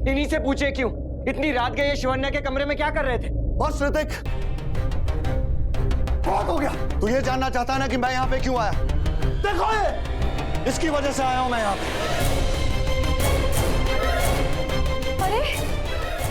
इन्हीं से पूछे क्यों? इतनी रात गए शिवन्या के कमरे में क्या कर रहे थे? बस ऋतिक, बहुत हो गया। तू ये जानना चाहता है ना कि मैं यहाँ पे क्यों आया? देखो ये, इसकी वजह से आया हूँ मैं यहाँ पे। अरे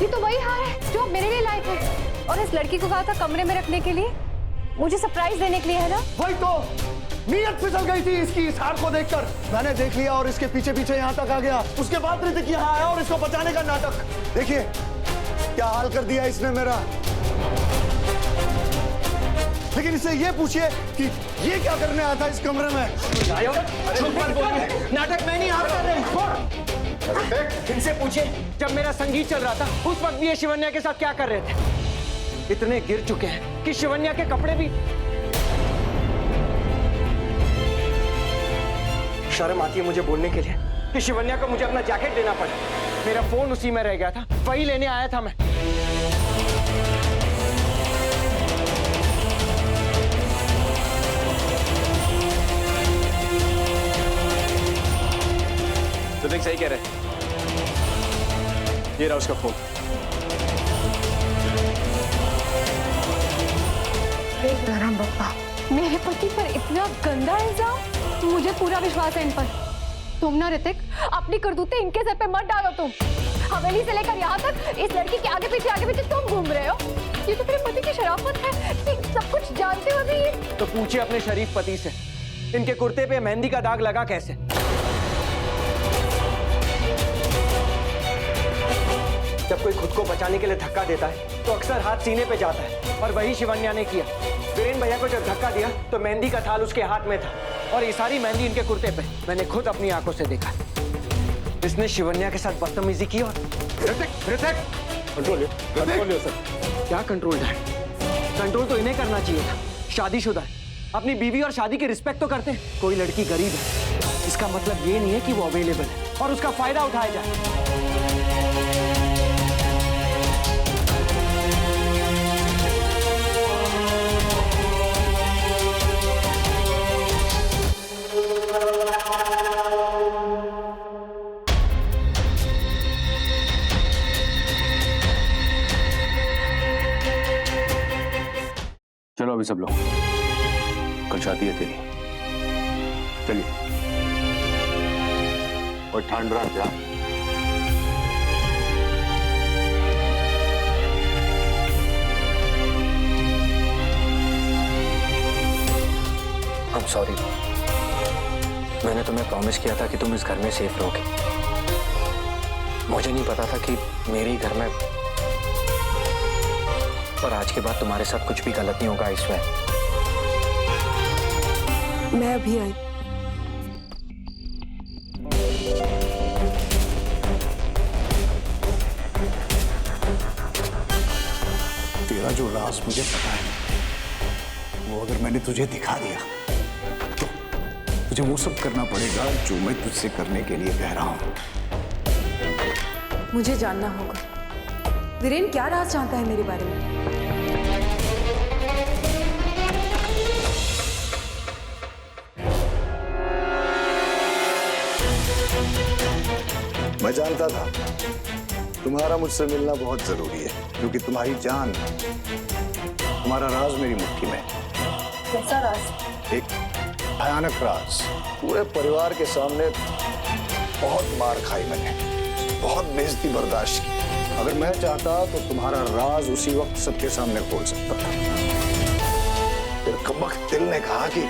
ये तो वही हार है जो मेरे लिए लाए थे, और इस लड़की को कहा था कमरे में रखने के लिए, मुझे सरप्राइज देने के लिए, है ना? वही तो, नीयत फिसल गई थी इसकी इस हार को देखकर। मैंने देख लिया और इसके पीछे पीछे यहाँ तक आ गया। उसके बाद ऋतिक यहाँ आया और इसको बचाने का नाटक। देखिए क्या हाल कर दिया इसने मेरा। लेकिन इससे ये पूछिए कि ये क्या करने आया था इस कमरे में? नाटक मैं नहीं, आप कर रहे हैं। इनसे पूछिए जब मेरा संगीत चल रहा था उस वक्त भी ये शिवन्या के साथ क्या कर रहे थे। इतने गिर चुके हैं कि शिवन्या के कपड़े भी। शर्म आती है मुझे बोलने के लिए कि शिवन्या को मुझे अपना जैकेट देना पड़ा। मेरा फोन उसी में रह गया था, वही लेने आया था मैं। ऋतिक सही कह रहे, ये रहा उसका फोन। बप्पा, मेरे पति पर इतना गंदा इल्जाम? मुझे पूरा विश्वास है इन पर। तुम ना ऋतिक अपनी करतूतें इनके सर पे मत डालो। तुम हवेली से लेकर यहाँ तक इस लड़की के आगे पीछे तुम घूम रहे हो। ये तो मेरे पति की शराफत है कि सब कुछ जानते हुए भी ये। तो पूछिए अपने शरीफ पति से, इनके कुर्ते पे मेहंदी का दाग लगा कैसे? जब कोई खुद को बचाने के लिए धक्का देता है तो अक्सर हाथ सीने पे जाता है, और वही शिवन्या ने किया। वीरेन भैया को जब धक्का दिया तो मेहंदी का थाल उसके हाथ में था, और ये सारी मेहंदी इनके कुर्ते पे मैंने खुद अपनी आंखों से देखा। इसने शिवन्या के साथ बदतमीजी की। और ऋतिक कंट्रोल सर। क्या कंट्रोल है? कंट्रोल तो इन्हें करना चाहिए था। शादीशुदा है, अपनी बीवी और शादी की रिस्पेक्ट तो करते हैं। कोई लड़की गरीब है इसका मतलब ये नहीं है कि वो अवेलेबल है और उसका फायदा उठाया जाए। चलो अभी सब लोग, कल शादी है तेरी, चलिए। और ठंड रहा क्या? I'm sorry, मैंने तुम्हें प्रॉमिस किया था कि तुम इस घर में सेफ रहोगे। मुझे नहीं पता था कि मेरे ही घर में, और आज के बाद तुम्हारे साथ कुछ भी गलत नहीं होगा इसमें। मैं अभी आई। तेरा जो राज मुझे पता है, वो अगर मैंने तुझे दिखा दिया तो तुझे वो सब करना पड़ेगा जो मैं तुझसे करने के लिए कह रहा हूं। मुझे जानना होगा वीरेन क्या राज जानता है मेरे बारे में। मैं जानता था तुम्हारा मुझसे मिलना बहुत जरूरी है, क्योंकि तुम्हारी जान, तुम्हारा राज मेरी मुट्ठी में। कैसा राज? एक भयानक राज। पूरे परिवार के सामने बहुत मार खाई मैंने, बहुत बेइज्जती बर्दाश्त की। अगर मैं चाहता तो तुम्हारा राज उसी वक्त सबके सामने खोल सकता था। फिर कमबख्त दिल ने कहा कि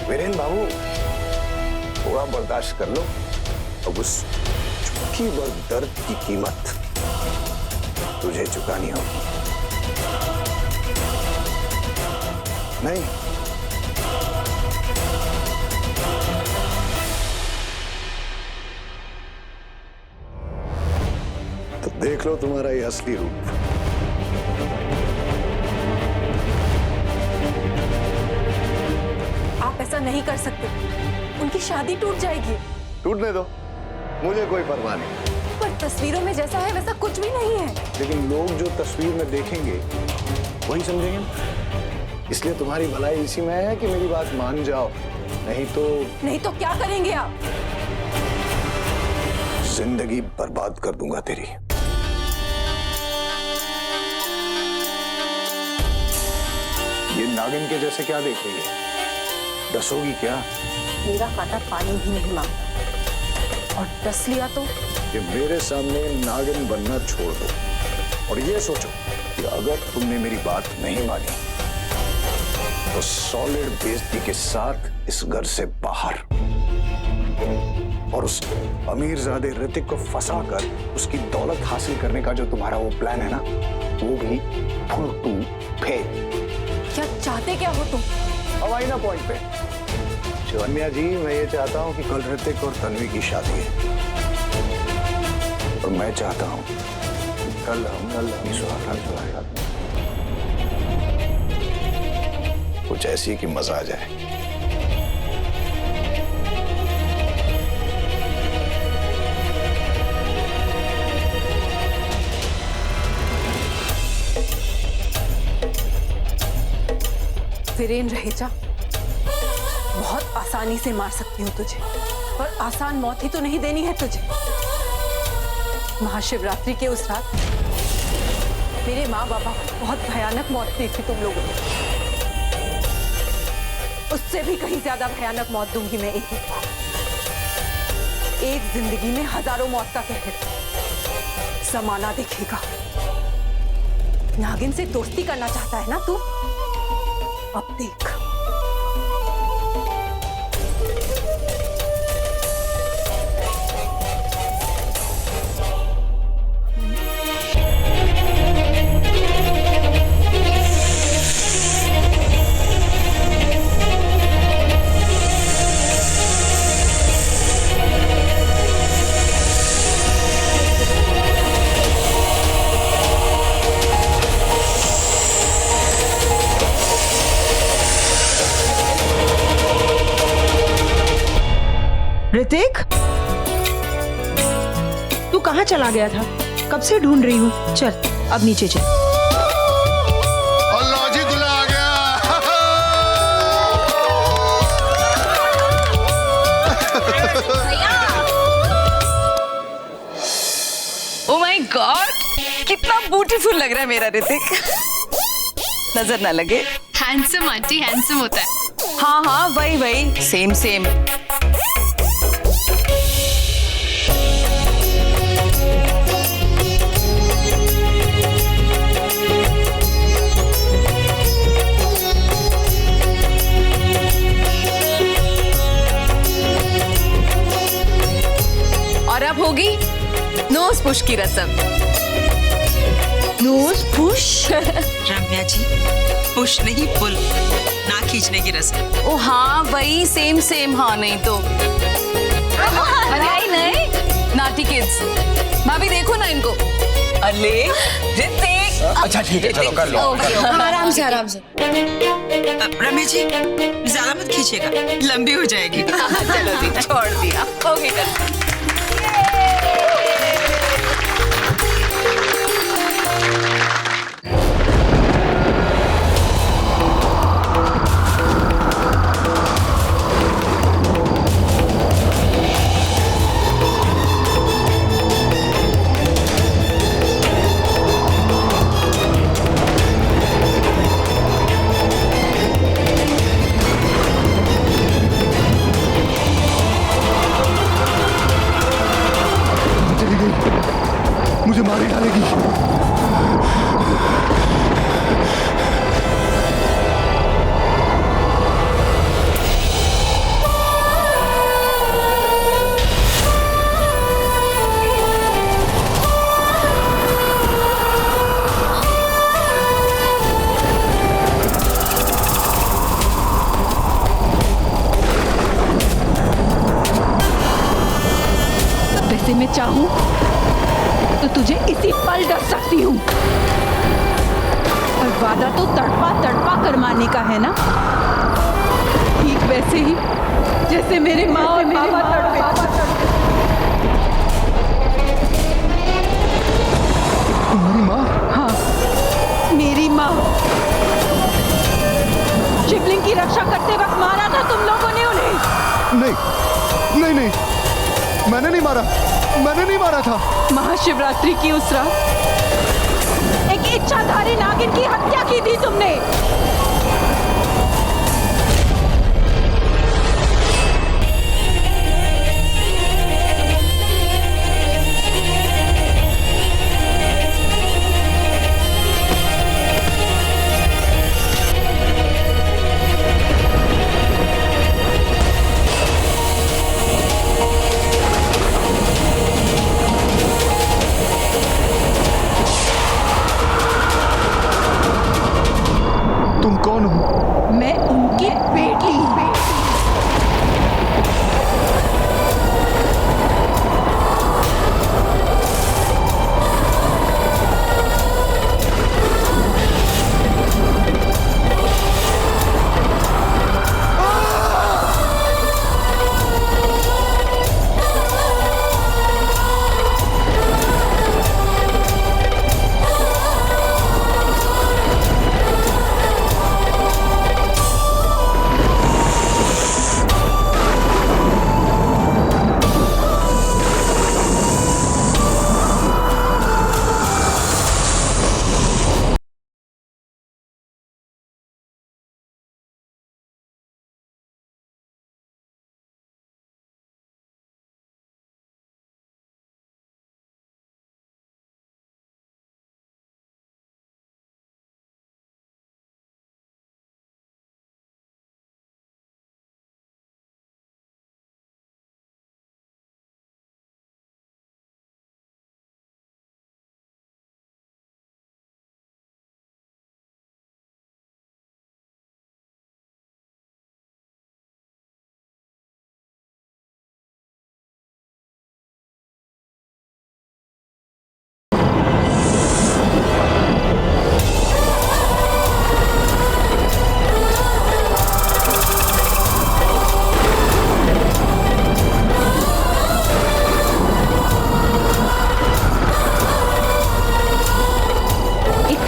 वीरेन बाबू थोड़ा बर्दाश्त कर लो, अब उस चुटकी भर दर्द की कीमत तुझे चुकानी होगी। नहीं, तो देख लो तुम्हारा ये असली रूप। आप ऐसा नहीं कर सकते, उनकी शादी टूट जाएगी। टूटने दो, मुझे कोई परवाह नहीं। पर तस्वीरों में जैसा है वैसा कुछ भी नहीं है। लेकिन लोग जो तस्वीर में देखेंगे वही समझेंगे ना। इसलिए तुम्हारी भलाई इसी में है कि मेरी बात मान जाओ, नहीं तो क्या करेंगे आप? जिंदगी बर्बाद कर दूंगा तेरी। ये नागिन के जैसे क्या देख रही है? डसोगी क्या? मेरा काटा पानी भी नहीं मांगता, और डस लिया तो कि मेरे सामने नागिन बनना छोड़ दो और ये सोचो कि अगर तुमने मेरी बात नहीं मानी तो सॉलिड बेइज्जती के साथ इस घर से बाहर, और उस अमीरजादे ऋतिक को फंसाकर उसकी दौलत हासिल करने का जो तुम्हारा वो प्लान है ना, वो भी फुल टू फेल। क्या चाहते क्या हो तुम? अब आई ना पॉइंट पे। शिवन्या जी, मैं ये चाहता हूँ कि कल ऋतिक और तन्वी की शादी है, और मैं चाहता हूँ कल हम सुहागरात कुछ ऐसी कि मजा आ जाए। वीरेन रहेजा, बहुत आसानी से मार सकती हूँ तुझे, पर आसान मौत ही तो नहीं देनी है तुझे। महाशिवरात्रि के उस रात मेरे माँ बाबा को बहुत भयानक मौत दी थी तुम लोगों ने। उससे भी कहीं ज्यादा भयानक मौत दूंगी मैं एक को। एक जिंदगी में हजारों मौत का कहर जमाना देखेगा। नागिन से दोस्ती करना चाहता है ना तू? अब देख। ऋतिक, तू कहाँ चला गया था? कब से ढूंढ रही हूँ। चल अब नीचे चल। अल्लाह जी, दूल्हा आ गया। ओह माय गॉड, कितना ब्यूटीफुल लग रहा है मेरा ऋतिक। नजर ना लगे। हैंडसम आंटी, हैंडसम होता है। हाँ हाँ, वही वही, सेम सेम। और अब होगी नोज पुश की रस्म। Nose push? Ramya ji, push नहीं पुल, ना खींचने की रस्म। ओ हाँ वही, सेम सेम। हाँ नहीं तो नहीं नहीं, नाटी किड्स। भाभी देखो ना इनको। अले ऋतिक। अच्छा ठीक है, चलो कर लो। आराम से आराम से। रम्या जी, ज्यादा मत खींचेगा, लंबी हो जाएगी। चलो जी, छोड़ दिया। ओके कर। मुझे मार डालेगी। वैसे मैं चाहूं तो तुझे इसी पल डर सकती हूँ, और वादा तो तड़पा तड़पा कर मारने का है ना, ठीक वैसे ही जैसे मेरे माँ और पापा तड़पे। तुम्हारी माँ? हाँ, मेरी माँ। शिवलिंग की रक्षा करते वक्त मारा था तुम लोगों ने उन्हें। नहीं नहीं नहीं, मैंने नहीं मारा। मैंने नहीं मारा था। महाशिवरात्रि की उस रात एक इच्छाधारी नागिन की हत्या की थी तुमने। तुम कौन हो? मैं उनकी बेटी।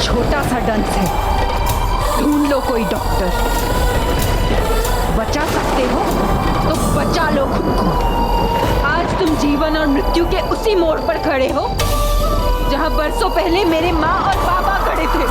छोटा सा डंस है, ढूंढ लो कोई डॉक्टर। बचा सकते हो तो बचा लो खुद को। आज तुम जीवन और मृत्यु के उसी मोड़ पर खड़े हो जहां बरसों पहले मेरे माँ और पापा खड़े थे।